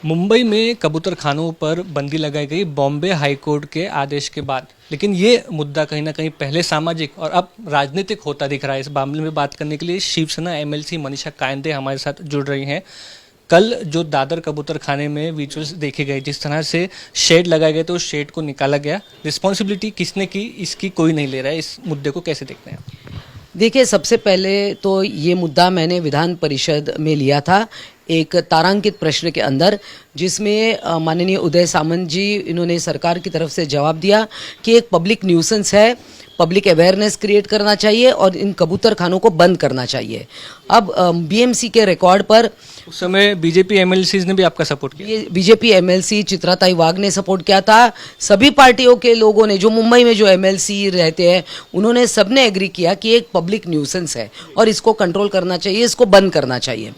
मुंबई में कबूतर खानों पर बंदी लगाई गई बॉम्बे हाई कोर्ट के आदेश के बाद, लेकिन ये मुद्दा कहीं ना कहीं पहले सामाजिक और अब राजनीतिक होता दिख रहा है। इस मामले में बात करने के लिए शिवसेना एमएलसी मनीषा कायंदे हमारे साथ जुड़ रही हैं। कल जो दादर कबूतर खाने में विजुअल्स देखे गए, जिस तरह से शेड लगाए गए थे उस शेड को निकाला गया, रिस्पॉन्सिबिलिटी किसने की इसकी कोई नहीं ले रहा है। इस मुद्दे को कैसे देखते हैं? देखिए, सबसे पहले तो ये मुद्दा मैंने विधान परिषद में लिया था एक तारांकित प्रश्न के अंदर, जिसमें माननीय उदय सामंत जी इन्होंने सरकार की तरफ से जवाब दिया कि एक पब्लिक न्यूसेंस है, पब्लिक अवेयरनेस क्रिएट करना चाहिए और इन कबूतर खानों को बंद करना चाहिए। अब बीएमसी के रिकॉर्ड पर उस समय बीजेपी एमएलसी ने भी आपका सपोर्ट किया। ये बीजेपी एमएलसी चित्राताई वाघ ने सपोर्ट किया था। सभी पार्टियों के लोगों ने, जो मुंबई में जो एमएलसी रहते हैं, उन्होंने सबने एग्री किया कि एक पब्लिक न्यूसेंस है और इसको कंट्रोल करना चाहिए, इसको बंद करना चाहिए।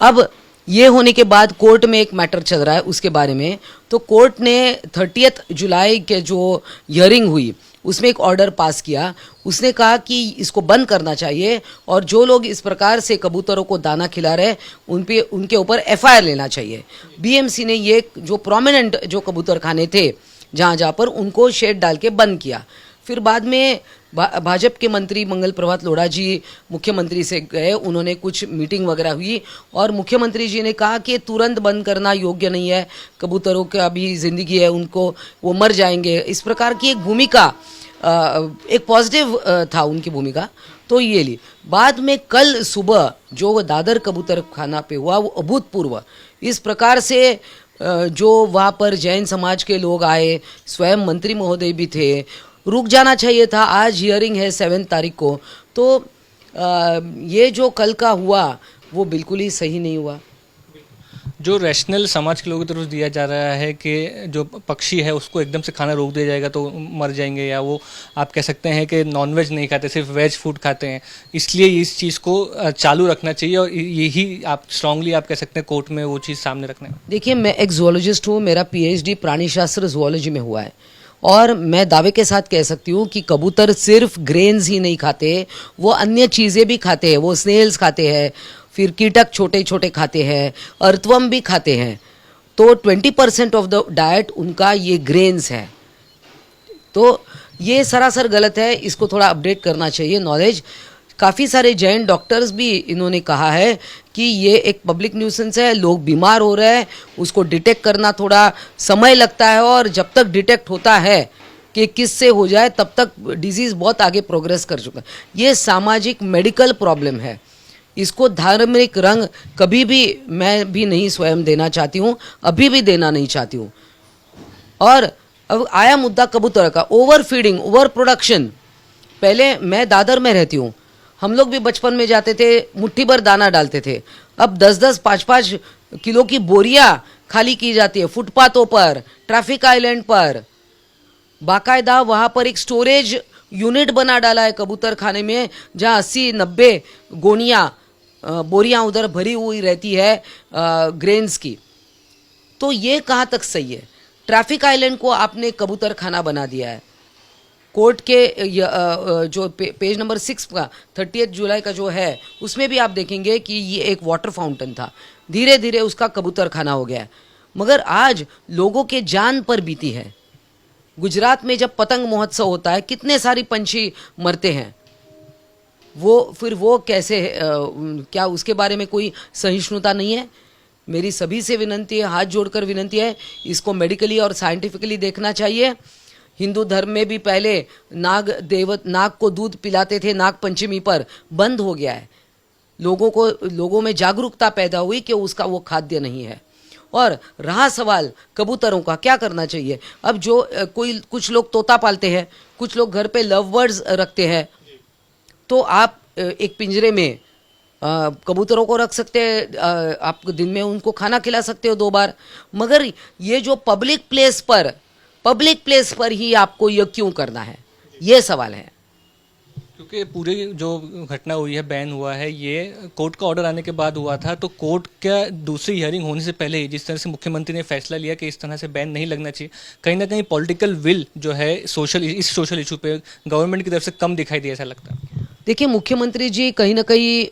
अब ये होने के बाद कोर्ट में एक मैटर चल रहा है उसके बारे में। तो कोर्ट ने 30 जुलाई के जो हियरिंग हुई उसमें एक ऑर्डर पास किया। उसने कहा कि इसको बंद करना चाहिए और जो लोग इस प्रकार से कबूतरों को दाना खिला रहे उनके ऊपर एफआईआर लेना चाहिए। बीएमसी ने ये जो प्रोमिनेंट जो कबूतर खाने थे जहाँ पर उनको शेड डाल के बंद किया। फिर बाद में भाजपा के मंत्री मंगल प्रभात लोढ़ा जी मुख्यमंत्री से गए, उन्होंने कुछ मीटिंग वगैरह हुई और मुख्यमंत्री जी ने कहा कि तुरंत बंद करना योग्य नहीं है, कबूतरों की अभी ज़िंदगी है, उनको वो मर जाएंगे। इस प्रकार की एक भूमिका, एक पॉजिटिव था उनकी भूमिका। तो ये ली। बाद में कल सुबह जो दादर कबूतर खाना पे हुआ वो अभूतपूर्व। इस प्रकार से जो वहाँ पर जैन समाज के लोग आए, स्वयं मंत्री महोदय भी थे, रुक जाना चाहिए था। आज हियरिंग है 7 तारीख को। तो ये जो कल का हुआ वो बिल्कुल ही सही नहीं हुआ। जो रैशनल समाज के लोगों की तरफ दिया जा रहा है कि जो पक्षी है उसको एकदम से खाना रोक दिया जाएगा तो मर जाएंगे, या वो आप कह सकते हैं कि नॉनवेज नहीं खाते, सिर्फ वेज फूड खाते हैं, इसलिए इस चीज़ को चालू रखना चाहिए और यही आप स्ट्रांगली आप कह सकते हैं कोर्ट में वो चीज़ सामने रखना है। देखिए, मैं एक जूलॉजिस्ट हूँ, मेरा पीएचडी प्राणीशास्त्र जूलॉजी में हुआ है और मैं दावे के साथ कह सकती हूँ कि कबूतर सिर्फ ग्रेन्स ही नहीं खाते, वो अन्य चीज़ें भी खाते हैं। वो स्नेल्स खाते हैं, फिर कीटक छोटे छोटे खाते हैं, अर्थवर्म भी खाते हैं। तो 20% ऑफ द डाइट उनका ये ग्रेन्स है। तो ये सरासर गलत है, इसको थोड़ा अपडेट करना चाहिए नॉलेज। काफ़ी सारे जैन डॉक्टर्स भी इन्होंने कहा है कि ये एक पब्लिक न्यूसेंस है, लोग बीमार हो रहे हैं, उसको डिटेक्ट करना थोड़ा समय लगता है और जब तक डिटेक्ट होता है कि किससे हो जाए तब तक डिजीज़ बहुत आगे प्रोग्रेस कर चुका है। ये सामाजिक मेडिकल प्रॉब्लम है, इसको धार्मिक रंग कभी भी मैं भी नहीं स्वयं देना चाहती हूँ, अभी भी देना नहीं चाहती हूँ। और अब आया मुद्दा कबूतर का, ओवर फीडिंग, ओवर प्रोडक्शन। पहले मैं दादर में रहती हूँ, हम लोग भी बचपन में जाते थे, मुट्ठी भर दाना डालते थे। अब 10-10, 5-5 किलो की बोरियां खाली की जाती है फुटपाथों पर, ट्रैफिक आइलैंड पर। बाकायदा वहाँ पर एक स्टोरेज यूनिट बना डाला है कबूतर खाने में, जहाँ 80-90 गोनियाँ बोरियां उधर भरी हुई रहती है ग्रेन्स की। तो ये कहाँ तक सही है? ट्रैफिक आइलैंड को आपने कबूतर खाना बना दिया है। कोर्ट के जो पेज नंबर 6 का 30 जुलाई का जो है उसमें भी आप देखेंगे कि ये एक वाटर फाउंटेन था, धीरे धीरे उसका कबूतर खाना हो गया। मगर आज लोगों के जान पर बीती है। गुजरात में जब पतंग महोत्सव होता है कितने सारी पंछी मरते हैं, वो कैसे क्या उसके बारे में कोई सहिष्णुता नहीं है? मेरी सभी से विनती है, हाथ जोड़कर विनती है, इसको मेडिकली और साइंटिफिकली देखना चाहिए। हिंदू धर्म में भी पहले नाग को दूध पिलाते थे, नाग पंचमी पर, बंद हो गया है। लोगों में जागरूकता पैदा हुई कि उसका वो खाद्य नहीं है। और रहा सवाल कबूतरों का, क्या करना चाहिए? अब जो कुछ लोग तोता पालते हैं, कुछ लोग घर पे लव बर्ड्स रखते हैं, तो आप एक पिंजरे में कबूतरों को रख सकते हैं, आप दिन में उनको खाना खिला सकते हो 2 बार। मगर ये जो पब्लिक प्लेस पर ही आपको ये क्यों करना है, ये सवाल है। क्योंकि पूरी जो घटना हुई है, बैन हुआ है, ये कोर्ट का ऑर्डर आने के बाद हुआ था। तो कोर्ट का दूसरी हियरिंग होने से पहले ही जिस तरह से मुख्यमंत्री ने फैसला लिया कि इस तरह से बैन नहीं लगना चाहिए, कहीं ना कहीं पॉलिटिकल विल जो है इस सोशल इशू पे गवर्नमेंट की तरफ से कम दिखाई दिया, ऐसा लगता है। देखिए, मुख्यमंत्री जी कहीं ना कहीं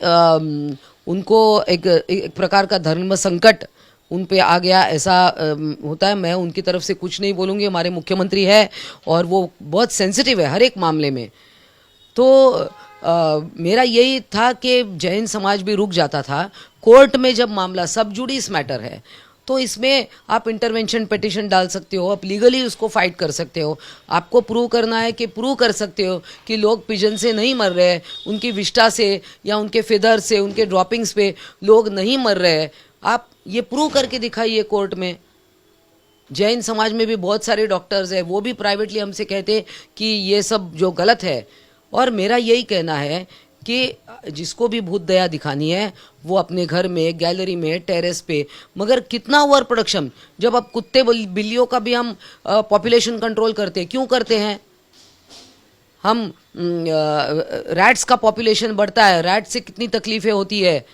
उनको एक प्रकार का धर्म संकट उन पे आ गया, ऐसा होता है। मैं उनकी तरफ से कुछ नहीं बोलूँगी, हमारे मुख्यमंत्री है और वो बहुत सेंसिटिव है हर एक मामले में। तो मेरा यही था कि जैन समाज भी रुक जाता था। कोर्ट में जब मामला सब जुडिस मैटर है तो इसमें आप इंटरवेंशन पिटिशन डाल सकते हो, आप लीगली उसको फाइट कर सकते हो। आपको प्रूव करना है कि प्रूव कर सकते हो कि लोग पिजन से नहीं मर रहे हैं, उनकी विष्ठा से या उनके फेदर से, उनके ड्रॉपिंग्स पे लोग नहीं मर रहे हैं। आप ये प्रूव करके दिखाइए कोर्ट में। जैन समाज में भी बहुत सारे डॉक्टर्स हैं, वो भी प्राइवेटली हमसे कहते हैं कि ये सब जो गलत है। और मेरा यही कहना है कि जिसको भी भूत दया दिखानी है वो अपने घर में, गैलरी में, टेरेस पे, मगर कितना ओवर प्रोडक्शन। जब अब कुत्ते बिल्लियों का भी हम पॉपुलेशन कंट्रोल करते हैं, क्यों करते हैं हम? रैट्स का पॉपुलेशन बढ़ता है, रैट से कितनी तकलीफें होती है,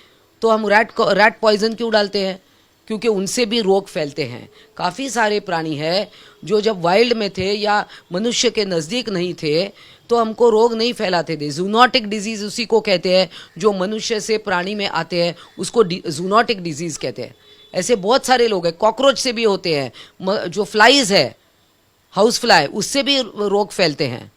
तो हम रैट पॉइजन क्यों डालते हैं? क्योंकि उनसे भी रोग फैलते हैं। काफ़ी सारे प्राणी हैं जो जब वाइल्ड में थे या मनुष्य के नज़दीक नहीं थे तो हमको रोग नहीं फैलाते थे। जूनोटिक डिजीज़ उसी को कहते हैं जो मनुष्य से प्राणी में आते हैं, उसको जूनोटिक डिजीज़ कहते हैं। ऐसे बहुत सारे लोग हैं। कॉकरोच से भी होते हैं, जो फ्लाइज है, हाउस फ्लाई, उससे भी रोग फैलते हैं।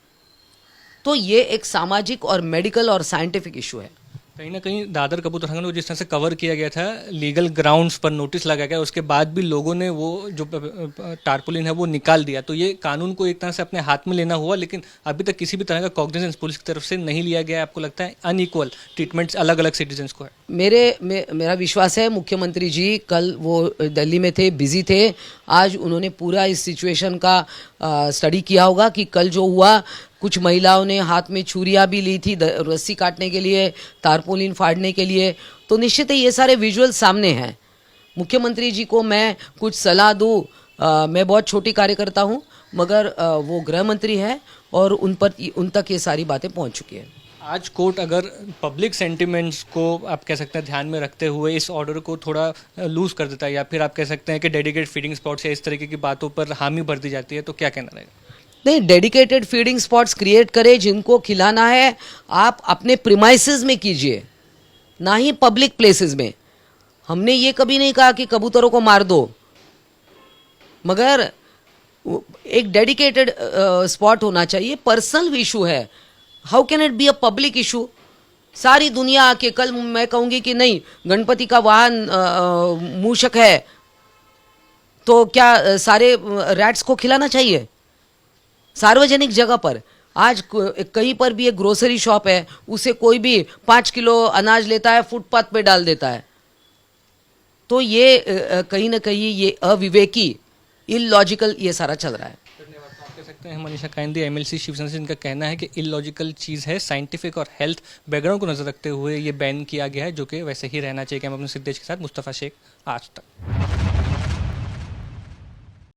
तो ये एक सामाजिक और मेडिकल और साइंटिफिक इशू है। कहीं ना कहीं दादर कबूतरखाना को जिस तरह से कवर किया गया था, लीगल ग्राउंड्स पर नोटिस लगाया गया, उसके बाद भी लोगों ने वो जो टारपोलिन है वो निकाल दिया। तो ये कानून को एक तरह से अपने हाथ में लेना हुआ, लेकिन अभी तक किसी भी तरह का कॉग्निजेंस पुलिस की तरफ से नहीं लिया गया है। आपको लगता है अनइक्वल ट्रीटमेंट अलग अलग सिटीजन्स को है? मेरा विश्वास है मुख्यमंत्री जी कल वो दिल्ली में थे, बिजी थे। आज उन्होंने पूरा इस सिचुएशन का स्टडी किया होगा कि कल जो हुआ, कुछ महिलाओं ने हाथ में छुरियाँ भी ली थी रस्सी काटने के लिए, तारपोलिन फाड़ने के लिए। तो निश्चित है ये सारे विजुअल सामने हैं। मुख्यमंत्री जी को मैं कुछ सलाह दूँ, मैं बहुत छोटी कार्यकर्ता हूँ, मगर वो गृह मंत्री है और उन तक ये सारी बातें पहुँच चुकी है। आज कोर्ट अगर पब्लिक सेंटिमेंट्स को आप कह सकते हैं ध्यान में रखते हुए इस ऑर्डर को थोड़ा लूज कर देता है, या फिर आप कह सकते हैं कि डेडिकेटेड फीडिंग स्पॉट्स या इस तरीके की बातों पर हामी भर दी जाती है, तो क्या कहना रहेगा? नहीं, डेडिकेटेड फीडिंग स्पॉट्स क्रिएट करें, जिनको खिलाना है आप अपने प्रीमाइसेस में कीजिए, ना ही पब्लिक प्लेसेस में। हमने ये कभी नहीं कहा कि कबूतरों को मार दो, मगर एक डेडिकेटेड स्पॉट होना चाहिए। पर्सनल इशू है, how can it be a public issue? सारी दुनिया आके, कल मैं कहूँगी कि नहीं गणपति का वाहन मूषक है, तो क्या सारे रैट्स को खिलाना चाहिए सार्वजनिक जगह पर? आज कहीं पर भी एक ग्रोसरी शॉप है, उसे कोई भी 5 किलो अनाज लेता है, फुटपाथ पे डाल देता है। तो ये कहीं ना कहीं ये अविवेकी, इलॉजिकल ये सारा चल रहा है। धन्यवाद। आप कह सकते हैं मनीषा काइंदे एमएलसी शिवसेना से, इनका कहना है कि इलॉजिकल चीज़ है, साइंटिफिक और हेल्थ बैकग्राउंड को नजर रखते हुए ये बैन किया गया है, जो कि वैसे ही रहना चाहिए। कैमरा सिद्धेश के साथ मुस्तफ़ा शेख, आज तक।